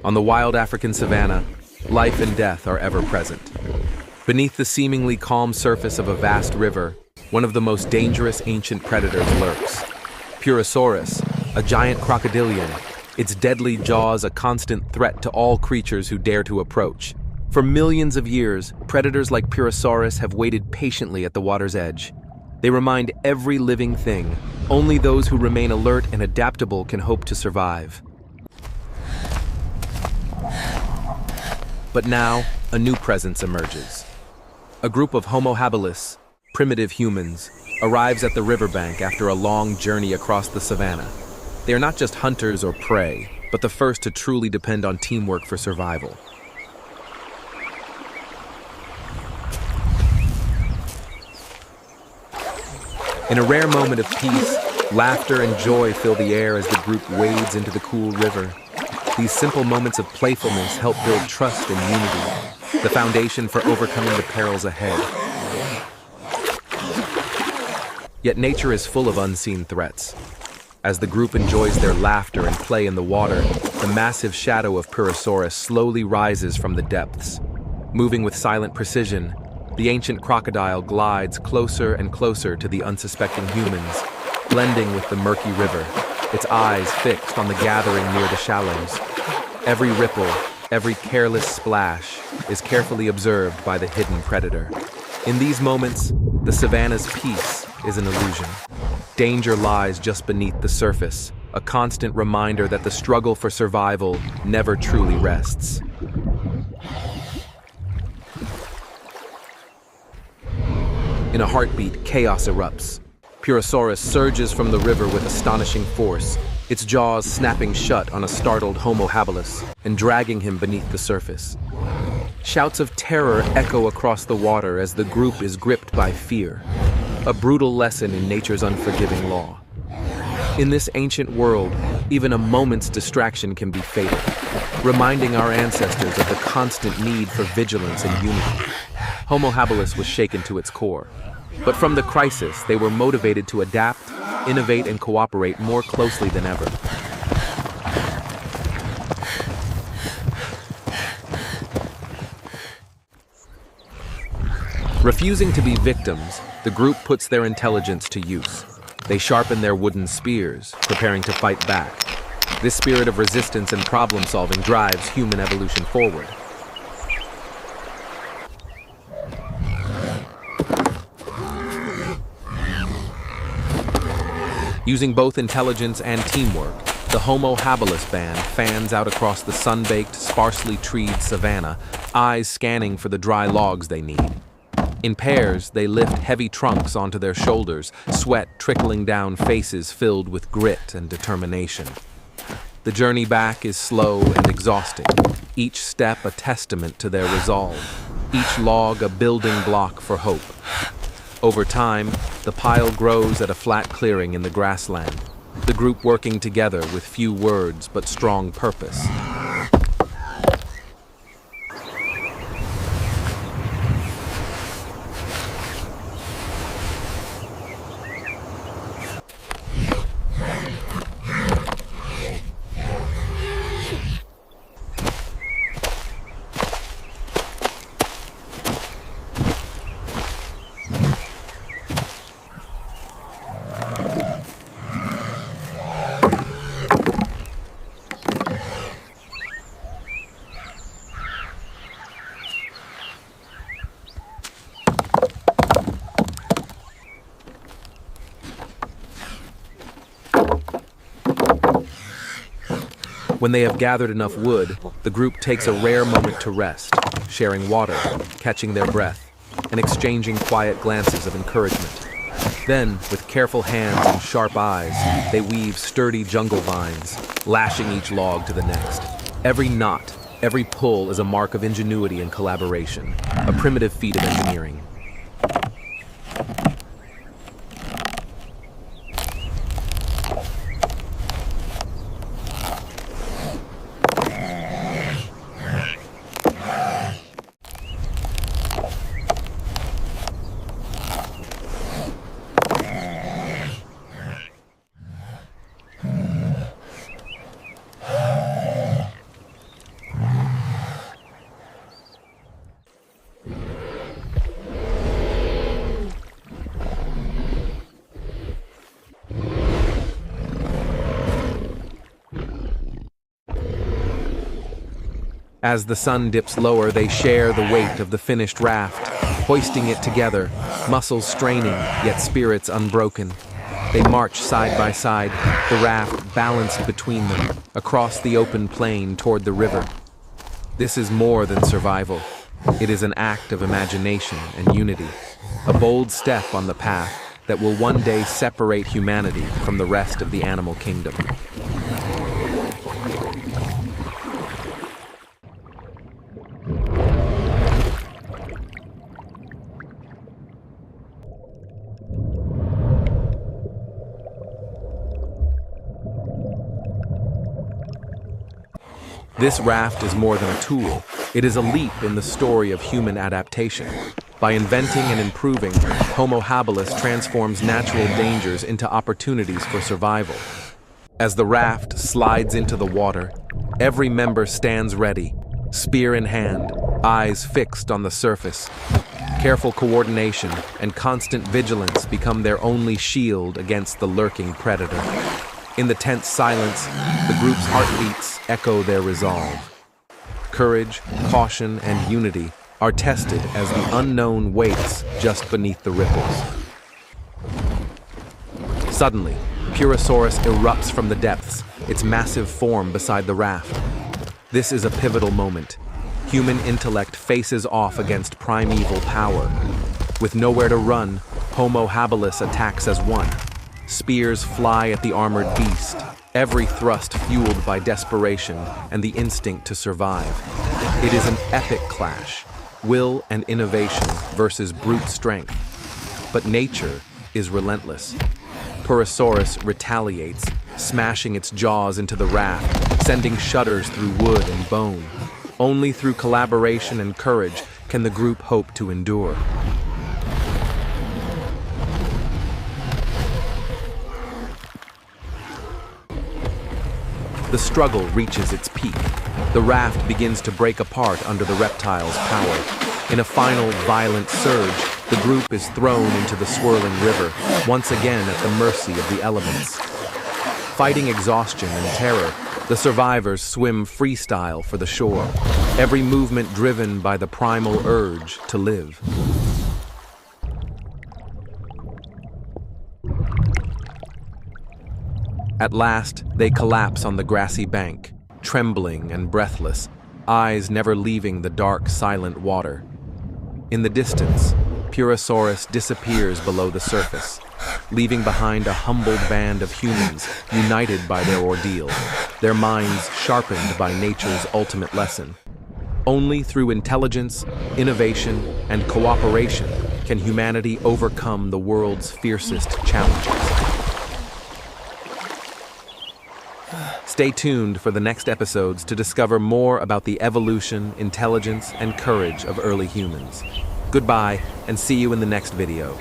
On the wild African savanna, life and death are ever present. Beneath the seemingly calm surface of a vast river, one of the most dangerous ancient predators lurks. Purosaurus, a giant crocodilian, its deadly jaws a constant threat to all creatures who dare to approach. For millions of years, predators like Purosaurus have waited patiently at the water's edge. They remind every living thing, only those who remain alert and adaptable can hope to survive. But now, a new presence emerges. A group of Homo habilis, primitive humans, arrives at the riverbank after a long journey across the savanna. They are not just hunters or prey, but the first to truly depend on teamwork for survival. In a rare moment of peace, laughter and joy fill the air as the group wades into the cool river. These simple moments of playfulness help build trust and unity, the foundation for overcoming the perils ahead. Yet nature is full of unseen threats. As the group enjoys their laughter and play in the water, the massive shadow of Purosaurus slowly rises from the depths. Moving with silent precision, the ancient crocodile glides closer and closer to the unsuspecting humans, blending with the murky river, its eyes fixed on the gathering near the shallows. Every ripple, every careless splash is carefully observed by the hidden predator. In these moments, the savanna's peace is an illusion. Danger lies just beneath the surface, a constant reminder that the struggle for survival never truly rests. In a heartbeat, chaos erupts. Purosaurus surges from the river with astonishing force, its jaws snapping shut on a startled Homo habilis and dragging him beneath the surface. Shouts of terror echo across the water as the group is gripped by fear, a brutal lesson in nature's unforgiving law. In this ancient world, even a moment's distraction can be fatal, reminding our ancestors of the constant need for vigilance and unity. Homo habilis was shaken to its core. But from the crisis, they were motivated to adapt, innovate, and cooperate more closely than ever. Refusing to be victims, the group puts their intelligence to use. They sharpen their wooden spears, preparing to fight back. This spirit of resistance and problem-solving drives human evolution forward. Using both intelligence and teamwork, the Homo habilis band fans out across the sun-baked, sparsely treed savanna, eyes scanning for the dry logs they need. In pairs, they lift heavy trunks onto their shoulders, sweat trickling down faces filled with grit and determination. The journey back is slow and exhausting, each step a testament to their resolve, each log a building block for hope. Over time, the pile grows at a flat clearing in the grassland, the group working together with few words but strong purpose. When they have gathered enough wood, the group takes a rare moment to rest, sharing water, catching their breath, and exchanging quiet glances of encouragement. Then, with careful hands and sharp eyes, they weave sturdy jungle vines, lashing each log to the next. Every knot, every pull is a mark of ingenuity and collaboration, a primitive feat of engineering. As the sun dips lower, they share the weight of the finished raft, hoisting it together, muscles straining, yet spirits unbroken. They march side by side, the raft balanced between them, across the open plain toward the river. This is more than survival. It is an act of imagination and unity, a bold step on the path that will one day separate humanity from the rest of the animal kingdom. This raft is more than a tool. It is a leap in the story of human adaptation. By inventing and improving, Homo habilis transforms natural dangers into opportunities for survival. As the raft slides into the water, every member stands ready, spear in hand, eyes fixed on the surface. Careful coordination and constant vigilance become their only shield against the lurking predator. In the tense silence, the group's heartbeats echo their resolve. Courage, caution, and unity are tested as the unknown waits just beneath the ripples. Suddenly, Purosaurus erupts from the depths, its massive form beside the raft. This is a pivotal moment. Human intellect faces off against primeval power. With nowhere to run, Homo habilis attacks as one. Spears fly at the armored beast, every thrust fueled by desperation and the instinct to survive. It is an epic clash, will and innovation versus brute strength. But nature is relentless. Purosaurus retaliates, smashing its jaws into the raft, sending shudders through wood and bone. Only through collaboration and courage can the group hope to endure. The struggle reaches its peak. The raft begins to break apart under the reptile's power. In a final violent surge, the group is thrown into the swirling river, once again at the mercy of the elements. Fighting exhaustion and terror, the survivors swim freestyle for the shore, every movement driven by the primal urge to live. At last, they collapse on the grassy bank, trembling and breathless, eyes never leaving the dark, silent water. In the distance, Purosaurus disappears below the surface, leaving behind a humbled band of humans united by their ordeal, their minds sharpened by nature's ultimate lesson. Only through intelligence, innovation, and cooperation can humanity overcome the world's fiercest challenges. Stay tuned for the next episodes to discover more about the evolution, intelligence, and courage of early humans. Goodbye, and see you in the next video.